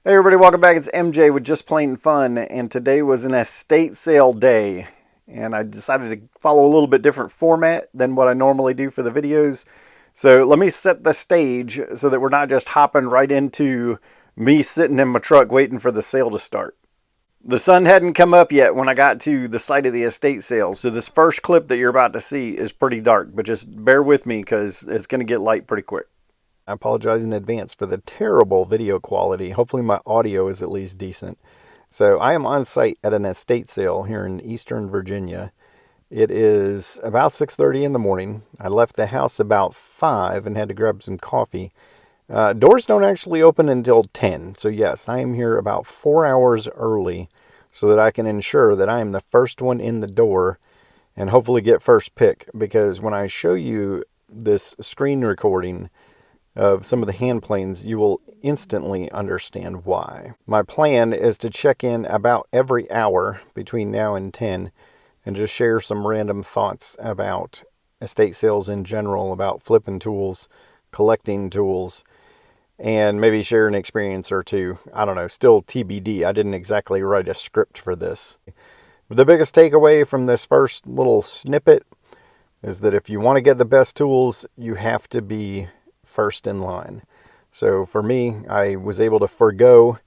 Hey everybody, welcome back. It's MJ with Just Plain Fun, and today was an estate sale day, and I decided to follow a little bit different format than what I normally do for the videos. So let me set the stage so that we're not just hopping right into me sitting in my truck waiting for the sale to start. The sun hadn't come up yet when I got to the site of the estate sale, so this first clip that you're about to see is pretty dark, but just bear with me because it's going to get light pretty quick. I apologize in advance for the terrible video quality. Hopefully my audio is at least decent. So I am on site at an estate sale here in Eastern Virginia. It is about 6:30 in the morning. I left the house about 5 and had to grab some coffee. Doors don't actually open until 10. So yes, I am here about 4 hours early so that I can ensure that I am the first one in the door and hopefully get first pick. Because when I show you this screen recording of some of the hand planes, you will instantly understand why. My plan is to check in about every hour between now and 10 and just share some random thoughts about estate sales in general, about flipping tools, collecting tools, and maybe share an experience or two. I don't know, still TBD. I didn't exactly write a script for this. The biggest takeaway from this first little snippet is that if you want to get the best tools, you have to be first in line. So for me, I was able to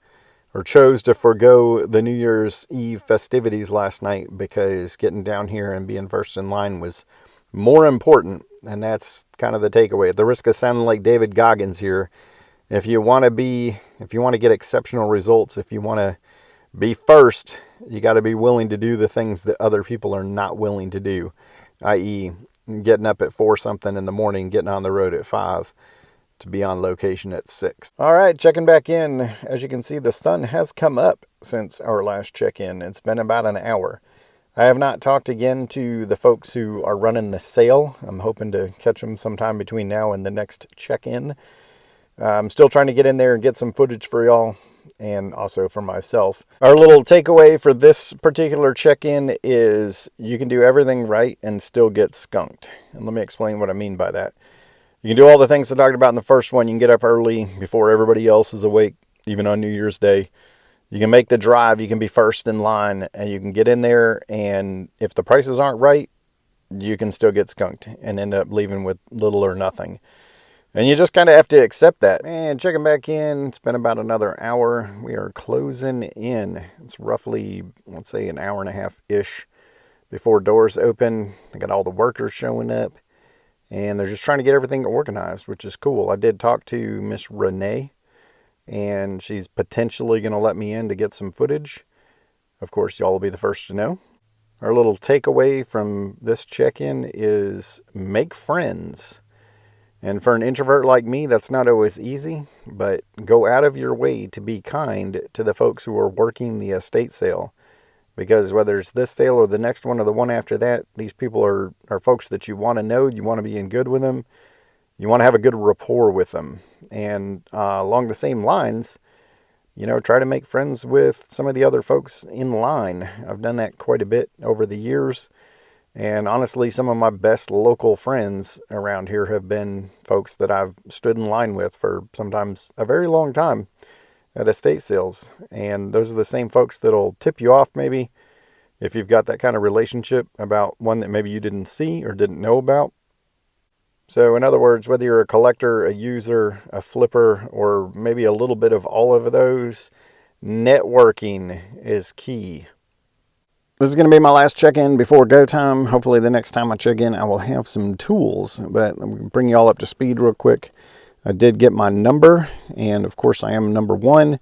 chose to forego the New Year's Eve festivities last night because getting down here and being first in line was more important. And that's kind of the takeaway. At the risk of sounding like David Goggins here, if you want to get exceptional results, if you want to be first, you got to be willing to do the things that other people are not willing to do, i.e. getting up at 4 something in the morning, getting on the road at 5 to be on location at 6. All right, checking back in. As you can see, the sun has come up since our last check-in. It's been about an hour. I have not talked again to the folks who are running the sale. I'm hoping to catch them sometime between now and the next check-in. I'm still trying to get in there and get some footage for y'all and also for myself. Our little takeaway for this particular check-in is you can do everything right and still get skunked. And let me explain what I mean by that. You can do all the things I talked about in the first one. You can get up early before everybody else is awake, even on New Year's Day. You can make the drive. You can be first in line, and you can get in there, and if the prices aren't right, you can still get skunked and end up leaving with little or nothing. And you just kind of have to accept that. And checking back in, it's been about another hour. We are closing in. It's roughly, let's say, an hour and a half-ish before doors open. I got all the workers showing up. And they're just trying to get everything organized, which is cool. I did talk to Miss Renee, and she's potentially going to let me in to get some footage. Of course, y'all will be the first to know. Our little takeaway from this check-in is make friends. And for an introvert like me, that's not always easy, but go out of your way to be kind to the folks who are working the estate sale. Because whether it's this sale or the next one or the one after that, these people are folks that you want to know. You want to be in good with them. You want to have a good rapport with them. And along the same lines, try to make friends with some of the other folks in line. I've done that quite a bit over the years. And honestly, some of my best local friends around here have been folks that I've stood in line with for sometimes a very long time at estate sales. And those are the same folks that'll tip you off maybe if you've got that kind of relationship about one that maybe you didn't see or didn't know about. So in other words, whether you're a collector, a user, a flipper, or maybe a little bit of all of those, networking is key. This is going to be my last check-in before go time. Hopefully the next time I check in, I will have some tools, but I'm going to bring you all up to speed real quick. I did get my number, and of course I am number 1.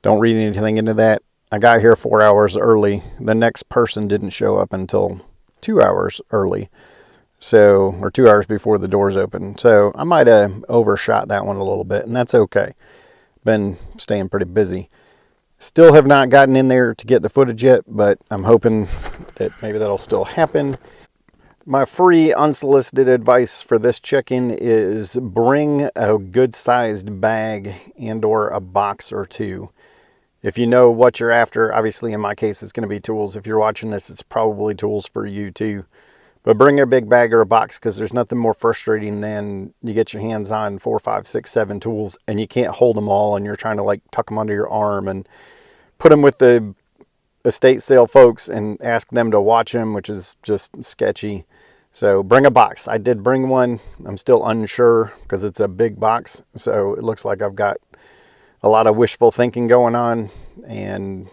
Don't read anything into that. I got here 4 hours early. The next person didn't show up until 2 hours early, or 2 hours before the doors open. So I might have overshot that one a little bit, and that's okay. Been staying pretty busy. Still have not gotten in there to get the footage yet, but I'm hoping that maybe that'll still happen. My free unsolicited advice for this check-in is bring a good-sized bag and or a box or two. If you know what you're after, obviously in my case it's going to be tools. If you're watching this, it's probably tools for you too. But bring a big bag or a box, because there's nothing more frustrating than you get your hands on 4, 5, 6, 7 tools and you can't hold them all, and you're trying to like tuck them under your arm and put them with the estate sale folks and ask them to watch them, which is just sketchy. So bring a box. I did bring one. I'm still unsure because it's a big box. So it looks like I've got a lot of wishful thinking going on, and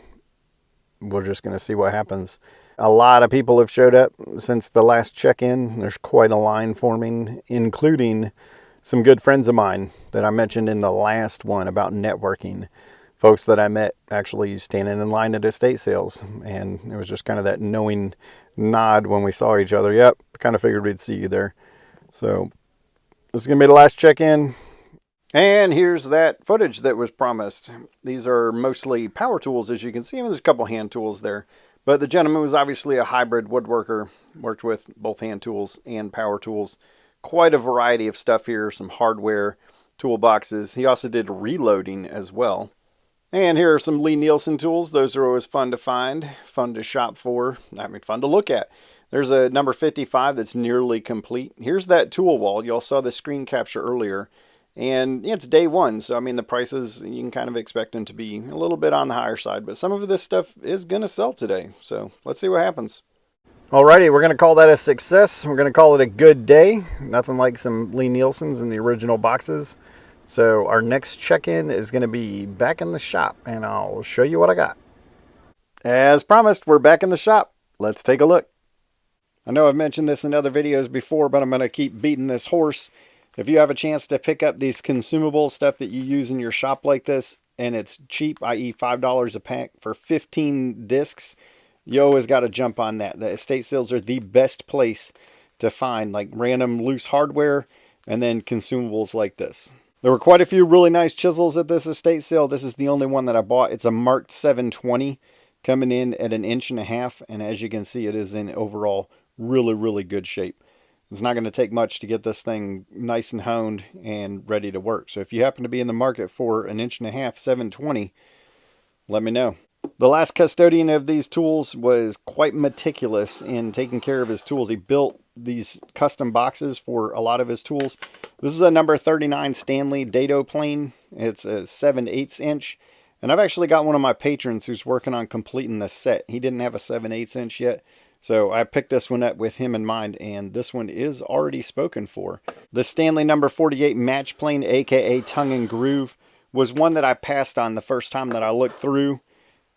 we're just going to see what happens. A lot of people have showed up since the last check-in. There's quite a line forming, including some good friends of mine that I mentioned in the last one about networking. Folks that I met actually standing in line at estate sales. And it was just kind of that knowing nod when we saw each other. Yep, kind of figured we'd see you there. So this is going to be the last check-in. And here's that footage that was promised. These are mostly power tools, as you can see. There's a couple hand tools there. But the gentleman was obviously a hybrid woodworker, worked with both hand tools and power tools. Quite a variety of stuff here, some hardware, toolboxes. He also did reloading as well. And here are some Lee Nielsen tools. Those are always fun to find, fun to shop for, I mean, fun to look at. There's a number 55 that's nearly complete. Here's that tool wall. Y'all saw the screen capture earlier. And it's day one, so I mean the prices, you can kind of expect them to be a little bit on the higher side, but some of this stuff is going to sell today, so let's see what happens. Alrighty, we're going to call that a success. We're going to call it a good day. Nothing like some Lee Nielsens in the original boxes. So our next check-in is going to be back in the shop, and I'll show you what I got. As promised, we're back in the shop. Let's take a look. I know I've mentioned this in other videos before, but I'm going to keep beating this horse. If you have a chance to pick up these consumable stuff that you use in your shop like this, and it's cheap, i.e. $5 a pack for 15 discs, you always got to jump on that. The estate sales are the best place to find like random loose hardware and then consumables like this. There were quite a few really nice chisels at this estate sale. This is the only one that I bought. It's a marked 720 coming in at 1.5 inches, and as you can see, it is in overall really good shape. It's not going to take much to get this thing nice and honed and ready to work. So if you happen to be in the market for 1.5 inches, 720, let me know. The last custodian of these tools was quite meticulous in taking care of his tools. He built these custom boxes for a lot of his tools. This is a number 39 Stanley dado plane. It's a 7/8 inch. And I've actually got one of my patrons who's working on completing the set. He didn't have a 7/8 inch yet. So I picked this one up with him in mind, and this one is already spoken for. The Stanley number 48 match plane, aka tongue and groove, was one that I passed on the first time that I looked through,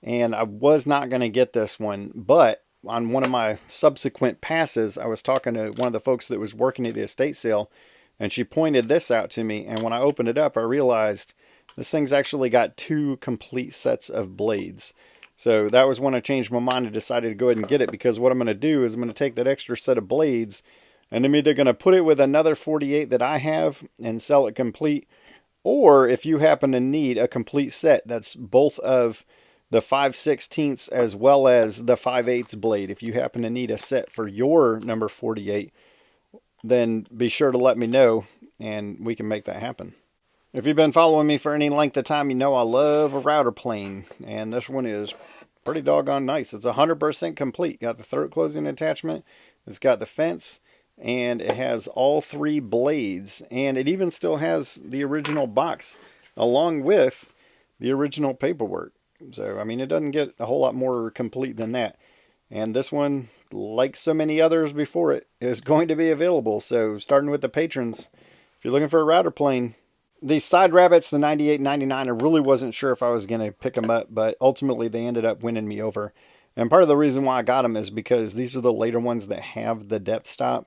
and I was not going to get this one. But on one of my subsequent passes, I was talking to one of the folks that was working at the estate sale, and she pointed this out to me, and when I opened it up, I realized this thing's actually got 2 complete sets of blades. So that was when I changed my mind and decided to go ahead and get it, because what I'm going to do is I'm going to take that extra set of blades and I'm either going to put it with another 48 that I have and sell it complete, or if you happen to need a complete set that's both of the 5/16 as well as the 5/8 blade, if you happen to need a set for your number 48, then be sure to let me know and we can make that happen. If you've been following me for any length of time, you know I love a router plane, and this one is pretty doggone nice. It's 100% complete. Got the throat closing attachment, it's got the fence, and it has all 3 blades, and it even still has the original box along with the original paperwork. So, I mean, it doesn't get a whole lot more complete than that. And this one, like so many others before it, is going to be available. So, starting with the patrons, if you're looking for a router plane, these side rabbits, the 98.99, I really wasn't sure if I was going to pick them up, but ultimately they ended up winning me over. And part of the reason why I got them is because these are the later ones that have the depth stop,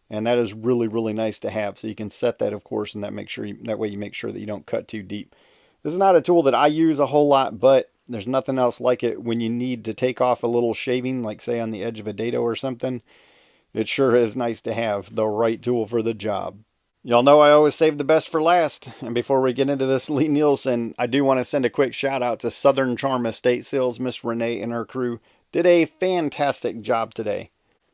and that is really nice to have. So you can set that, of course, and that way you make sure that you don't cut too deep. This is not a tool that I use a whole lot, but there's nothing else like it when you need to take off a little shaving, like say on the edge of a dado or something. It sure is nice to have the right tool for the job. Y'all know I always save the best for last. And before we get into this Lee Nielsen, I do want to send a quick shout out to Southern Charm Estate Sales. Miss Renee and her crew did a fantastic job today.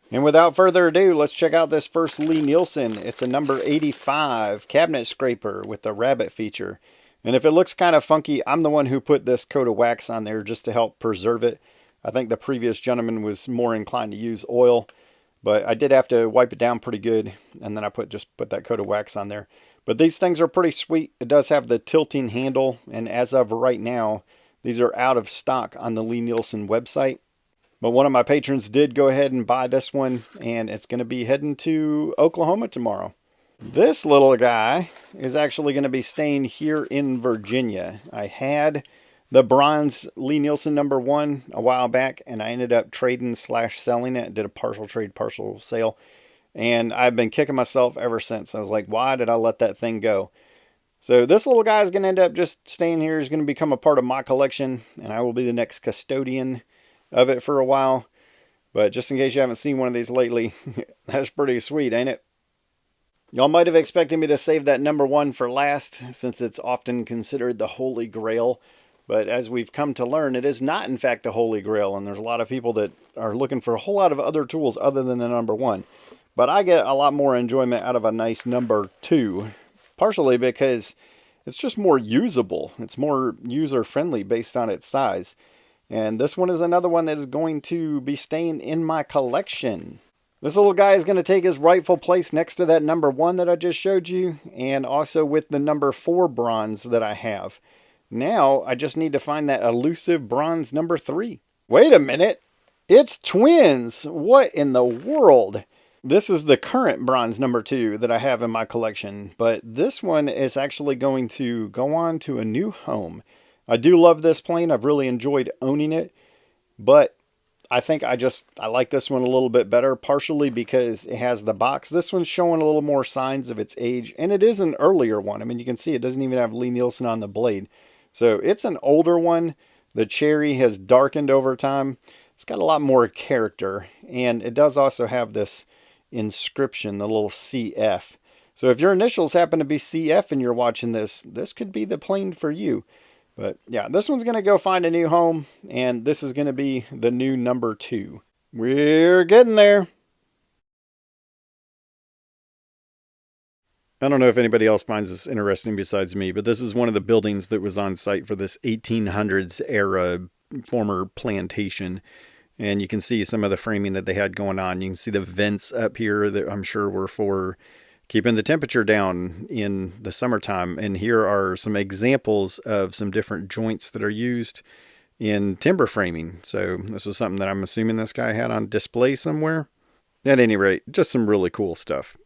And without further ado, let's check out this first Lee Nielsen. It's a number 85 cabinet scraper with the rabbit feature. And if it looks kind of funky, I'm the one who put this coat of wax on there just to help preserve it. I think the previous gentleman was more inclined to use oil. but I did have to wipe it down pretty good, and then I just put that coat of wax on there. But these things are pretty sweet. It does have the tilting handle, and as of right now, these are out of stock on the Lee-Nielsen website. But one of my patrons did go ahead and buy this one, and it's going to be heading to Oklahoma tomorrow. This little guy is actually going to be staying here in Virginia. I had the bronze Lee-Nielsen #1 a while back, and I ended up trading / selling it. Did a partial trade, partial sale. And I've been kicking myself ever since. I was like, why did I let that thing go? So this little guy is going to end up just staying here. He's going to become a part of my collection, and I will be the next custodian of it for a while. But just in case you haven't seen one of these lately, that's pretty sweet, ain't it? Y'all might have expected me to save that #1 for last, since it's often considered the Holy Grail. But as we've come to learn, it is not, in fact, the Holy Grail. And there's a lot of people that are looking for a whole lot of other tools other than the #1. But I get a lot more enjoyment out of a nice #2, partially because it's just more usable. It's more user-friendly based on its size. And this one is another one that is going to be staying in my collection. This little guy is going to take his rightful place next to that #1 that I just showed you, and also with the #4 bronze that I have. Now, I just need to find that elusive bronze #3. Wait a minute! It's twins! What in the world? This is the current bronze #2 that I have in my collection, but this one is actually going to go on to a new home. I do love this plane. I've really enjoyed owning it, but I think I like this one a little bit better, partially because it has the box. This one's showing a little more signs of its age, and it is an earlier one. I mean, you can see it doesn't even have Lee-Nielsen on the blade. So it's an older one. The cherry has darkened over time. It's got a lot more character, and it does also have this inscription, the little CF. So if your initials happen to be CF and you're watching this, this could be the plane for you. But yeah, this one's going to go find a new home, and this is going to be the new #2. We're getting there. I don't know if anybody else finds this interesting besides me, but this is one of the buildings that was on site for this 1800s era former plantation. And you can see some of the framing that they had going on. You can see the vents up here that I'm sure were for keeping the temperature down in the summertime. And here are some examples of some different joints that are used in timber framing. So this was something that I'm assuming this guy had on display somewhere. At any rate, just some really cool stuff.